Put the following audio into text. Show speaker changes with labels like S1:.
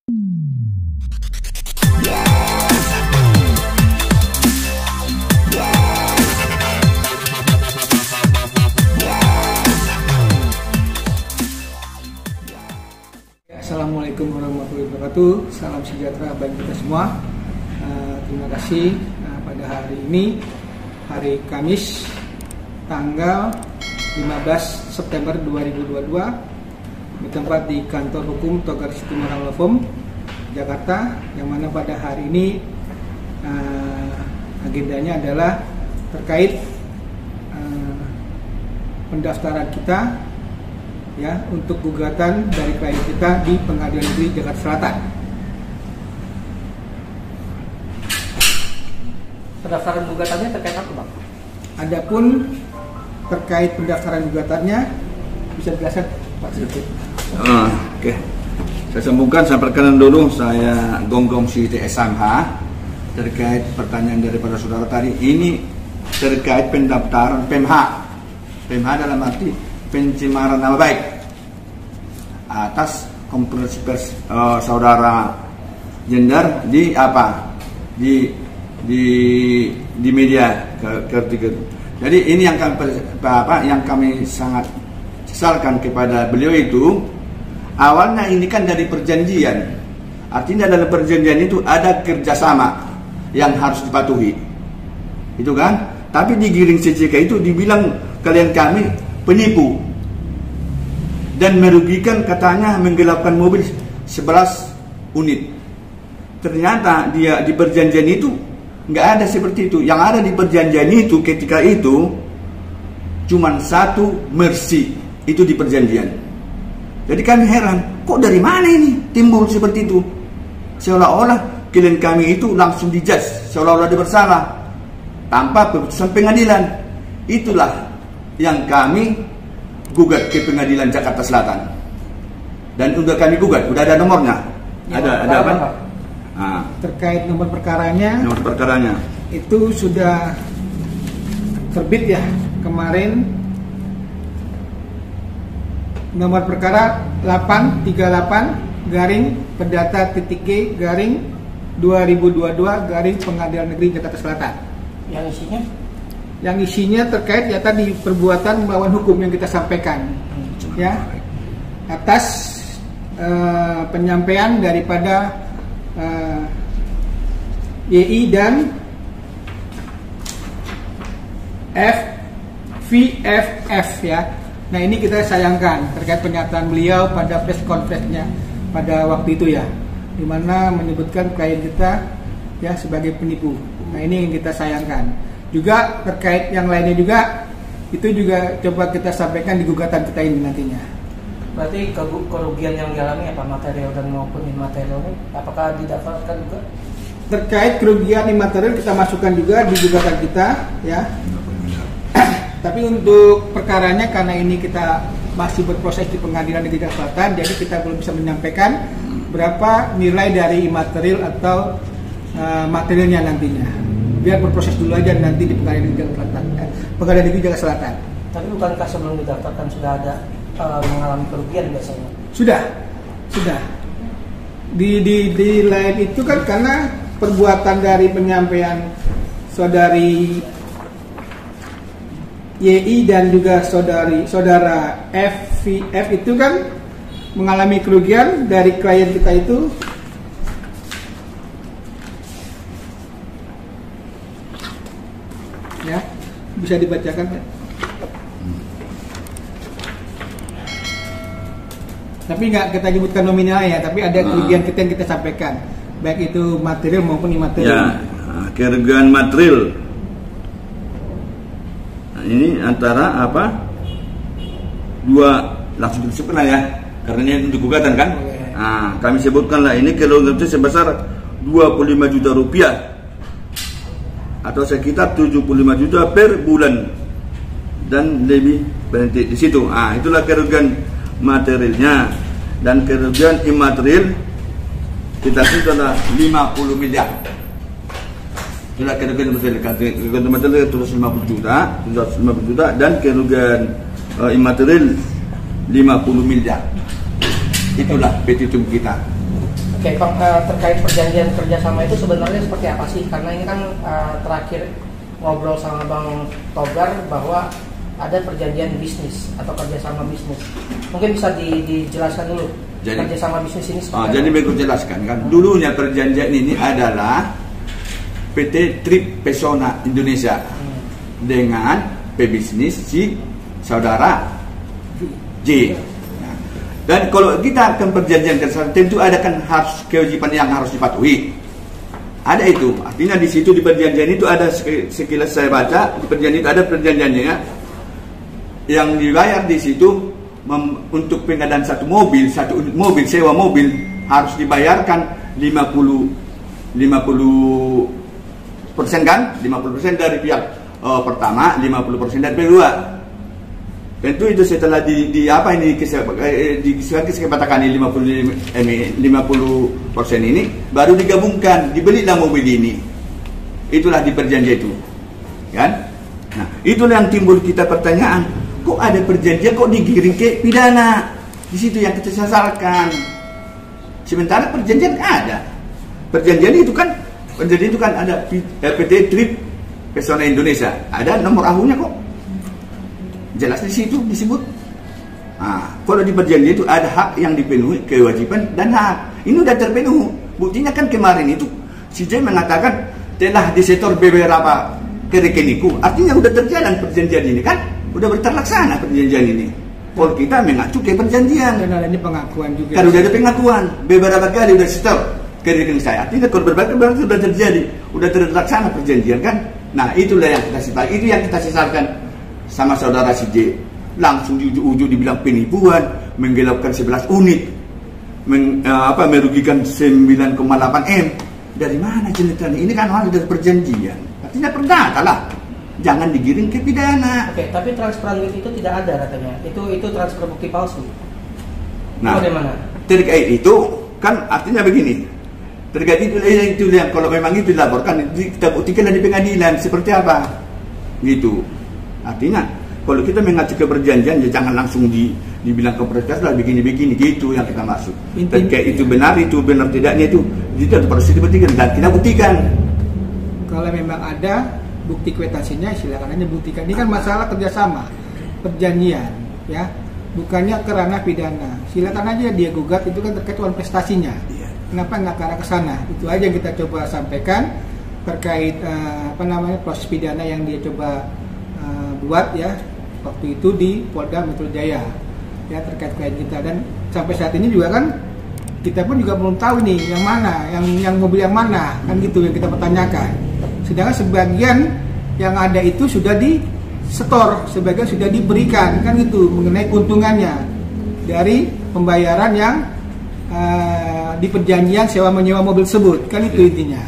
S1: Assalamualaikum warahmatullahi wabarakatuh. Salam sejahtera bagi kita semua. Terima kasih. Pada hari ini, hari Kamis, tanggal 15 September 2022, bertempat di kantor hukum Togar City Moral Law, Jakarta, yang mana pada hari ini agendanya adalah terkait pendaftaran kita ya untuk gugatan dari klien kita di Pengadilan Negeri Jakarta Selatan.
S2: Pendaftaran gugatannya terkait apa, Bang?
S1: Adapun terkait pendaftaran gugatannya bisa dijelaskan Pak Siti.
S3: Oke. Saya sambungkan, saya perkenalan dulu, saya Gonggong Siti SMH. Terkait pertanyaan daripada saudara tadi, ini terkait pendaftaran PMH. PMH dalam arti pencemaran nama baik atas konferensi pers saudara Jendar di apa di media ketiga. Jadi ini yang kami sangat sesalkan kepada beliau itu, awalnya ini kan dari perjanjian, artinya dalam perjanjian itu ada kerjasama yang harus dipatuhi, itu kan? Tapi di giring CCK itu dibilang kalian kami penipu dan merugikan, katanya menggelapkan mobil 11 unit. Ternyata dia di perjanjian itu nggak ada seperti itu. Yang ada di perjanjian itu ketika itu cuman satu mercy, itu di perjanjian. Jadi kami heran, kok dari mana ini timbul seperti itu? Seolah-olah klien kami itu langsung dijudge, seolah-olah dia bersalah tanpa keputusan pengadilan. Itulah yang kami gugat ke Pengadilan Jakarta Selatan, dan udah kami gugat, udah ada nomornya.
S1: Ya,
S3: ada apa?
S1: Terkait nomor perkaranya.
S3: Nomor perkaranya
S1: itu sudah terbit ya kemarin. Nomor perkara 838 garing Perdata .G garing 2022 garing Pengadilan Negeri Jakarta Selatan. Yang isinya terkait ya tadi perbuatan melawan hukum yang kita sampaikan ya atas penyampaian daripada YI dan VFF ya. Nah, ini kita sayangkan terkait pernyataan beliau pada press conference-nya pada waktu itu ya, dimana menyebutkan klien kita ya sebagai penipu. Nah, ini yang kita sayangkan. Juga terkait yang lainnya juga, itu juga coba kita sampaikan di gugatan kita ini nantinya.
S2: Berarti kerugian yang dialami apa material dan maupun imaterial ini apakah didaftarkan juga?
S1: Terkait kerugian imaterial kita masukkan juga di gugatan kita ya. Tapi untuk perkaranya karena ini kita masih berproses di Pengadilan Negeri Jakarta Selatan, jadi kita belum bisa menyampaikan berapa nilai dari imaterial atau materialnya nantinya. Biar berproses dulu aja nanti di Pengadilan Negeri Jakarta Selatan. Pengadilan Negeri Jakarta Selatan.
S2: Tapi bukankah sebelum didaftarkan sudah ada mengalami kerugian biasanya?
S1: Sudah. Di lain itu kan karena perbuatan dari penyampaian saudari YI dan juga saudara FVF itu kan mengalami kerugian dari klien kita itu ya, bisa dibacakan ya. Tapi nggak kita sebutkan nominalnya, tapi ada kerugian kita yang kita sampaikan, baik itu material maupun imaterial.
S3: Ya, kerugian material. Nah, ini antara apa? Dua, langsung disebutkan ya, karena ini untuk gugatan kan. Nah, kami sebutkanlah ini kerugian itu sebesar 25 juta rupiah atau sekitar 75 juta per bulan dan lebih berhenti di situ. Itulah kerugian materialnya, dan kerugian imaterial kita sudah 50 miliar. Itulah kerugian material 150 juta dan kerugian imaterial 50 miliar. Itulah petitum kita.
S2: Oke, Bang, terkait perjanjian kerjasama itu sebenarnya seperti apa sih? Karena ini kan terakhir ngobrol sama Bang Togar bahwa ada perjanjian bisnis atau kerjasama bisnis. Mungkin bisa dijelaskan dulu kerjasama bisnis ini seperti apa?
S3: Jadi berikut jelaskan kan. Dulunya perjanjian ini adalah PT Trip Pesona Indonesia dengan pebisnis si saudara J. Dan kalau kita akan perjanjian kerjasama, tentu ada kan harus kewajiban yang harus dipatuhi. Ada itu, artinya di situ di perjanjian itu ada, sekilas saya baca di perjanjian itu ada perjanjiannya ya, yang dibayar di situ untuk pengadaan satu unit mobil, sewa mobil harus dibayarkan 50% kan, 50% dari pihak pertama, 50% dari pihak kedua. Tentu itu setelah kesepakatan ini 50% ini baru digabungkan, dibelilah mobil ini. Itulah di perjanjian itu, kan? Nah, itulah yang timbul kita pertanyaan, kok ada perjanjian kok digiring ke pidana? Di situ yang kita sesalkan. Sementara perjanjian ada. Perjanjian itu kan ada PT Trip Pesona Indonesia, ada nomor ahlinya kok. Jelas di situ disebut. Nah, kalau di perjanjian itu ada hak yang dipenuhi, kewajiban dan hak. Ini udah terpenuhi. Buktinya kan kemarin itu si J mengatakan telah disetor beberapa ke rekeningku. Artinya udah terjalan perjanjian ini kan? Udah terlaksana perjanjian ini. Kalau kita mengacu ke perjanjian.
S1: Dan ada ini pengakuan juga.
S3: Kalau udah ada pengakuan, beberapa kali udah setor ke rekening saya. Artinya kalau berbagai sudah terjadi, udah terlaksana perjanjian kan? Nah, itulah yang kita sesalkan. Itu yang kita sesalkan sama saudara si J. Langsung di ujung dibilang penipuan, menggelapkan 11 unit, merugikan 9,8 M. Dari mana ceritanya? Ini kan hal dari perjanjian. Artinya perdata lah. Jangan digiring ke pidana.
S2: Oke, tapi transferan itu tidak ada katanya. Itu transfer bukti palsu.
S3: Nah,
S2: bagaimana?
S3: Terkait itu kan artinya begini. Terkait itu yang kalau memang itu dilaporkan, kita buktikan di pengadilan seperti apa. Gitu. Artinya kalau kita mengacu ke perjanjian ya jangan langsung dibilang ke perjanjian lah begini-begini gitu yang kita maksud. Terkait itu benar tidaknya itu harus dibuktikan dan kita buktikan.
S1: Kalau memang ada bukti kwitansinya silakan aja buktikan. Ini kan masalah kerjasama, perjanjian, ya, bukannya ke ranah pidana. Silakan aja dia gugat, itu kan terkait uang prestasinya.
S3: Iya.
S1: Kenapa nggak ke arah ke sana? Itu aja yang kita coba sampaikan terkait proses pidana yang dia coba buat ya waktu itu di Polda Metro Jaya ya terkait klien kita. Dan sampai saat ini juga kan kita pun juga belum tahu nih yang mana, yang mobil yang mana kan gitu yang kita pertanyakan. Sedangkan sebagian yang ada itu sudah di-setor, sebagian sudah diberikan kan gitu mengenai keuntungannya dari pembayaran yang di perjanjian sewa menyewa mobil tersebut kan itu intinya.